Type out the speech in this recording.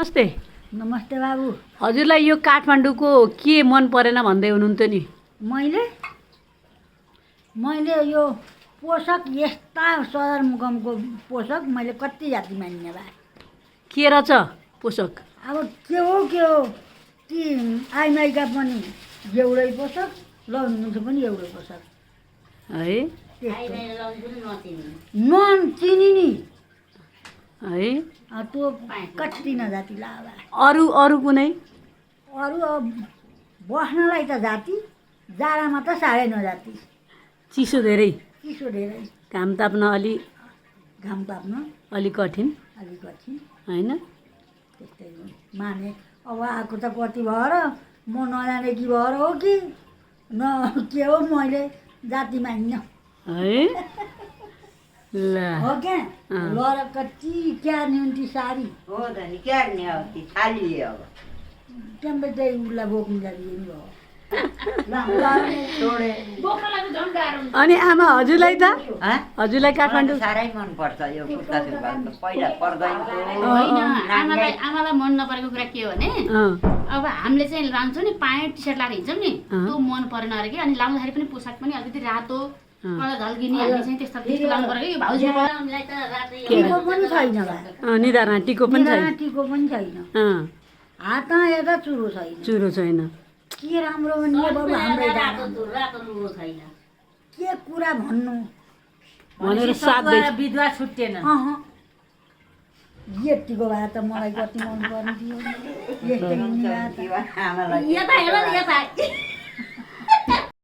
नमस्ते। नमस्ते बाबु। हजुरलाई यो काठमाडौँको के मन परेन भन्दै हुनुहुन्थ्यो नि? मैले यो पोषक यस्ता सदरमुकामको पोषक मैले कति जाति मान्ने भए। के रहेछ पोषक? अब के हो ती आइमाईका पनि एउटै पोषक, लाउनुहुन्छ पनि एउटै पोषक है। नचिनी नि है त्यो कति नजाति लावा। अरू कुनै? अरू अब बस्नलाई त जाति, जाडामा त साह्रै नजाति। चिसो धेरै, घाम ताप्न अलि कठिन अलिक कठिन होइन? त्यस्तै हो माने। अब आएको त कति भएर म नजाने कि भएर हो कि न के हो, मैले जाति मान्न है। ल हो क्या लर कति क्या न्युन्टी साडी हो त नि क्या नि अब ती खाली अब टेम्परेचर उसलाई बोक्नु जाने भयो। अनि आमा हजुरलाई त? हजुरलाई काठमाडौँ साह्रै मनपर्छ यो कुर्ता सुरुवाल त पहिला पर्दैको होइन। आमालाई मन नपरेको कुरा के हो भने अब हामीले चाहिँ लान्छौँ नि प्यान्ट टी सर्ट लगाएर हिँड्छौँ नि, त्यो मन परेन अरे कि। अनि लाउँदाखेरि पनि पोसाक पनि अलिकति रातो झल्किने हामीले चाहिँ त्यस्तो लाउनु पऱ्यो कि भाउजू टिको पनि छैन निधारमा टिको पनि छैन। हात हेर्दा चुरो छैन। के राम्रो भने बाबु हाम्रै के कुरा भन्नु भनेर साथ विधवा छुट्टेन। यतिको भए त मलाई कति मन पर्ने थियो। यस्तै हुने भए त आमालाई यता हेर यता